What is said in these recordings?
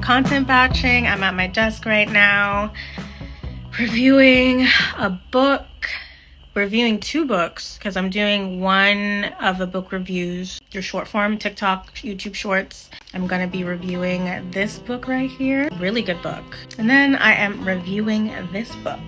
content batching. I'm at my desk right now reviewing a book, reviewing 2 books, because I'm doing one of the book reviews through short form, TikTok, YouTube Shorts. I'm gonna be reviewing this book right here. Really good book. And then I am reviewing this book,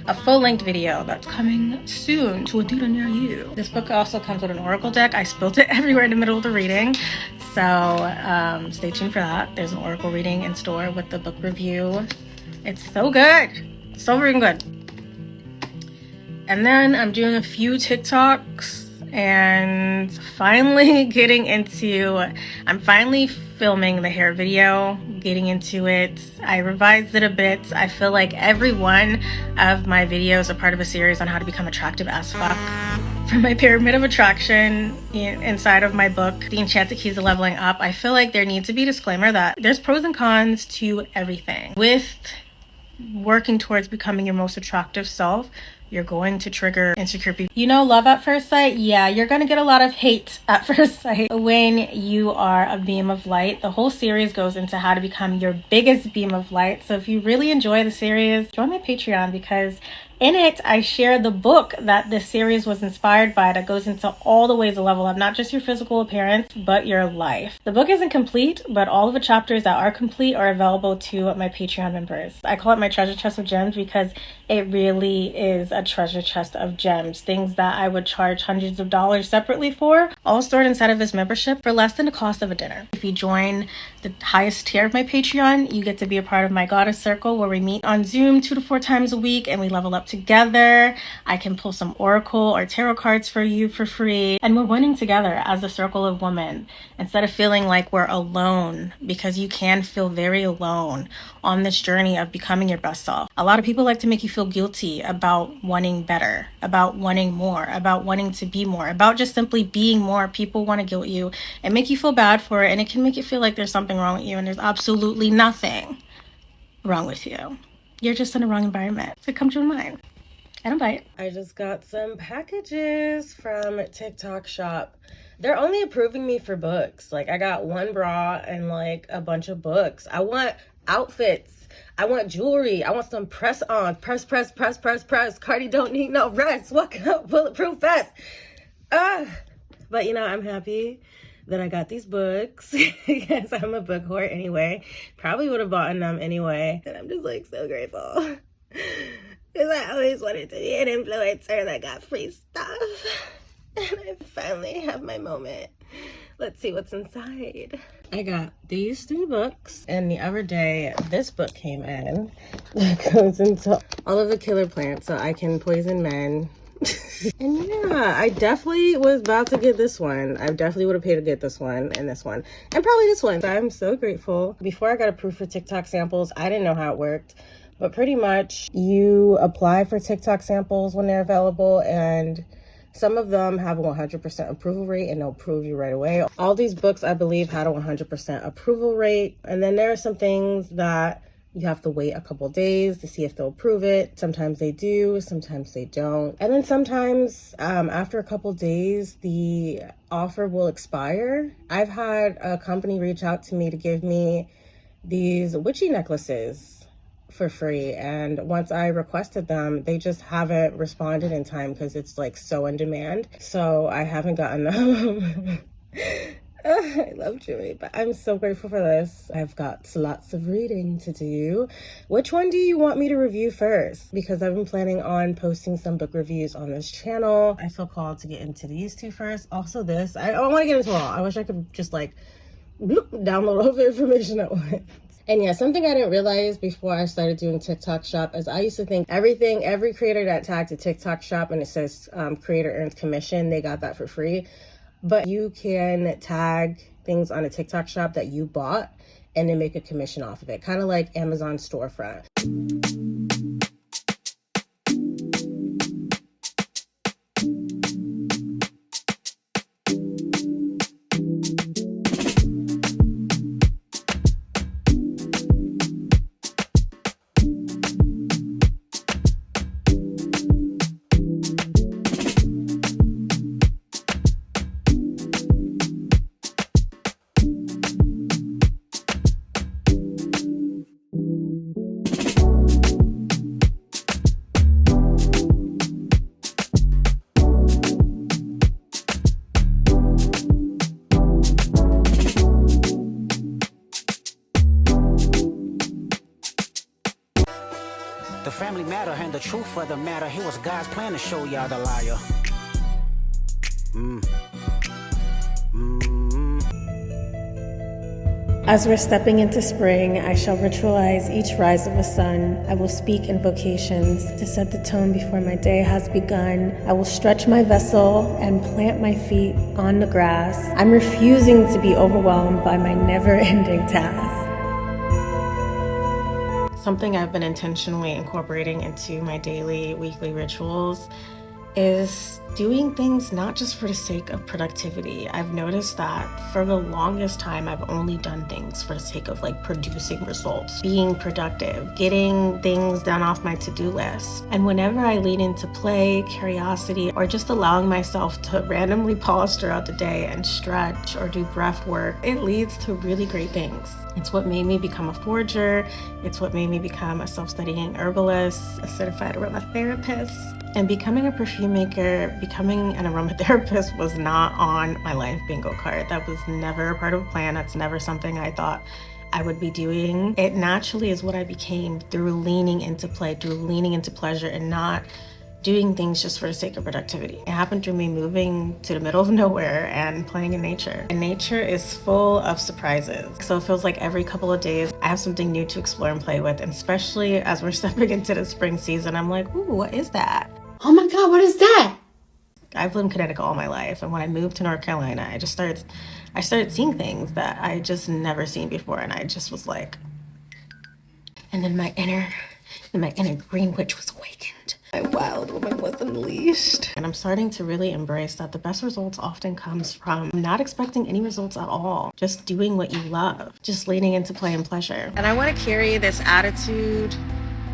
a full-length video that's coming soon to a theater near you. This book also comes with an oracle deck. I spilled it everywhere in the middle of the reading, so stay tuned for that. There's an oracle reading in store with the book review. It's so good, so freaking good. And then I'm doing a few TikToks and finally I'm finally filming the hair video, getting into it. I revised it a bit. I feel like every one of my videos are part of a series on how to become attractive as fuck. From my pyramid of attraction inside of my book, The Enchanted Keys to Leveling Up, I feel like there needs to be a disclaimer that there's pros and cons to everything. With working towards becoming your most attractive self, you're going to trigger insecure people. You know, love at first sight? Yeah, you're going to get a lot of hate at first sight when you are a beam of light. The whole series goes into how to become your biggest beam of light. So if you really enjoy the series, join my Patreon, because in it, I share the book that this series was inspired by that goes into all the ways to level up, not just your physical appearance, but your life. The book isn't complete, but all of the chapters that are complete are available to my Patreon members. I call it my treasure chest of gems because it really is a treasure chest of gems. Things that I would charge hundreds of dollars separately for, all stored inside of this membership for less than the cost of a dinner. If you join the highest tier of my Patreon, you get to be a part of my goddess circle where we meet on Zoom 2 to 4 times a week and we level up together. I can pull some oracle or tarot cards for you for free, and we're winning together as a circle of women instead of feeling like we're alone, because you can feel very alone on this journey of becoming your best self. A lot of people like to make you feel guilty about wanting better, about wanting more, about wanting to be more, about just simply being more. People want to guilt you and make you feel bad for it, and it can make you feel like there's something wrong with you, and there's absolutely nothing wrong with you. You're just in the wrong environment. So come join mine. And invite. I just got some packages from TikTok Shop. They're only approving me for books. Like, I got 1 bra and like a bunch of books. I want outfits. I want jewelry. I want some press-ons. Press. Cardi don't need no rest. Walking up bulletproof vest. But you know, I'm happy that I got these books because I'm a book whore anyway. Probably would have bought them anyway. And I'm just like so grateful. Because I always wanted to be an influencer that got free stuff. And I finally have my moment. Let's see what's inside. I got these 3 books. And the other day, this book came in. That goes into all of the killer plants so I can poison men. And yeah, I definitely was about to get this one. I definitely would have paid to get this one and this one. And probably this one. I'm so grateful. Before I got approved for TikTok samples, I didn't know how it worked. But pretty much you apply for TikTok samples when they're available, and some of them have a 100% approval rate and they'll approve you right away. All these books, I believe, had a 100% approval rate. And then there are some things that you have to wait a couple days to see if they'll approve it. Sometimes they do, sometimes they don't. And then sometimes after a couple days, the offer will expire. I've had a company reach out to me to give me these witchy necklaces for free, and once I requested them, they just haven't responded in time because it's like so in demand, so I haven't gotten them. I love jewelry, but I'm so grateful for this. I've got lots of reading to do. Which one do you want me to review first? Because I've been planning on posting some book reviews on this channel. I feel called to get into these 2 first. Also this, I want to get into all. I wish I could just like download all the information at once. And yeah, something I didn't realize before I started doing TikTok Shop is I used to think every creator that tagged a TikTok Shop and it says creator earns commission, they got that for free. But you can tag things on a TikTok Shop that you bought and then make a commission off of it. Kind of like Amazon storefront. matter, and the truth of the matter, it was God's plan to show y'all the liar. As we're stepping into spring, I shall ritualize each rise of the sun. I will speak invocations to set the tone before my day has begun. I will stretch my vessel and plant my feet on the grass. I'm refusing to be overwhelmed by my never-ending task. Something I've been intentionally incorporating into my daily, weekly rituals is doing things not just for the sake of productivity. I've noticed that for the longest time, I've only done things for the sake of like producing results, being productive, getting things done off my to-do list. And whenever I lean into play, curiosity, or just allowing myself to randomly pause throughout the day and stretch or do breath work, it leads to really great things. It's what made me become a forger. It's what made me become a self-studying herbalist, a certified aromatherapist. And becoming a perfume maker, becoming an aromatherapist was not on my life bingo card. That was never a part of a plan. That's never something I thought I would be doing. It naturally is what I became through leaning into play, through leaning into pleasure, and not doing things just for the sake of productivity. It happened through me moving to the middle of nowhere and playing in nature. And nature is full of surprises. So it feels like every couple of days I have something new to explore and play with. And especially as we're stepping into the spring season, I'm like, ooh, what is that? Oh my God, what is that? I've lived in Connecticut all my life, and when I moved to North Carolina, I started seeing things that I just never seen before, and I just was like, and then my inner green witch was awakened. My wild woman was unleashed. And I'm starting to really embrace that the best results often comes from not expecting any results at all, just doing what you love, just leaning into play and pleasure. And I want to carry this attitude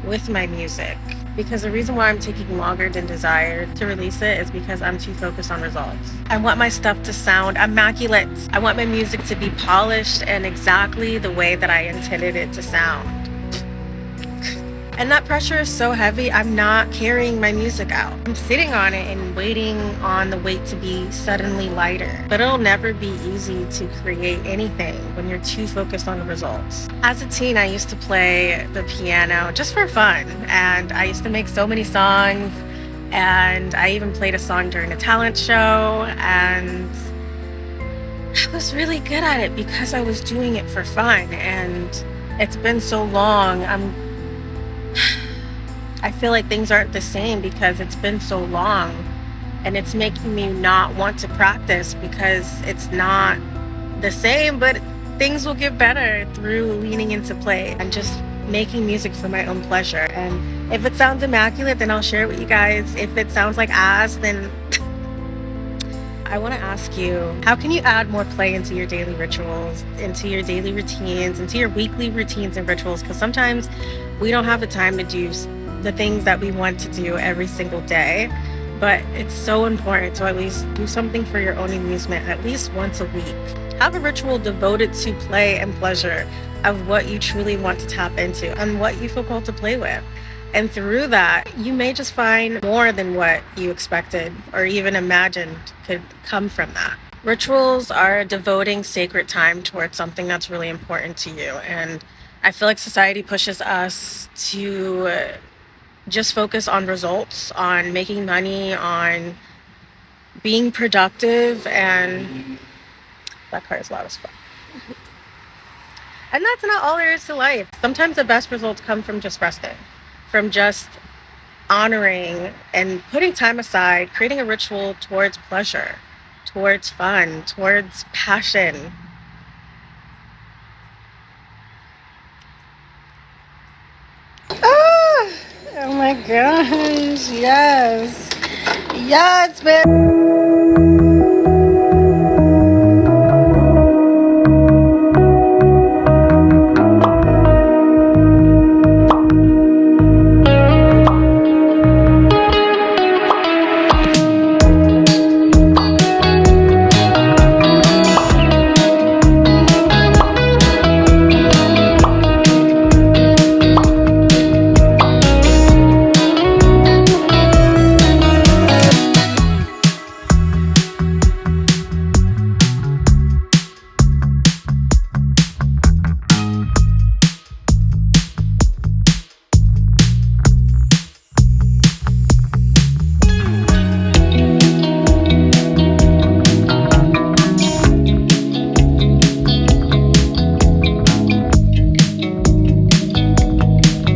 with my music, because the reason why I'm taking longer than desired to release it is because I'm too focused on results. I want my stuff to sound immaculate. I want my music to be polished and exactly the way that I intended it to sound. And that pressure is so heavy, I'm not carrying my music out. I'm sitting on it and waiting on the weight to be suddenly lighter. But it'll never be easy to create anything when you're too focused on the results. As a teen, I used to play the piano just for fun. And I used to make so many songs. And I even played a song during a talent show. And I was really good at it because I was doing it for fun. And it's been so long. I feel like things aren't the same because it's been so long, and it's making me not want to practice because it's not the same, but things will get better through leaning into play and just making music for my own pleasure. And if it sounds immaculate, then I'll share it with you guys. If it sounds like ass, then I want to ask you, how can you add more play into your daily rituals, into your daily routines, into your weekly routines and rituals? Because sometimes we don't have the time to do the things that we want to do every single day, but it's so important to at least do something for your own amusement at least once a week. Have a ritual devoted to play and pleasure of what you truly want to tap into and what you feel called to play with. And through that, you may just find more than what you expected or even imagined could come from that. Rituals are devoting sacred time towards something that's really important to you. And I feel like society pushes us to just focus on results, on making money, on being productive, and that car is loud as fuck. And that's not all there is to life. Sometimes the best results come from just resting, from just honoring and putting time aside, creating a ritual towards pleasure, towards fun, towards passion. Oh my gosh, yes. Yes, man.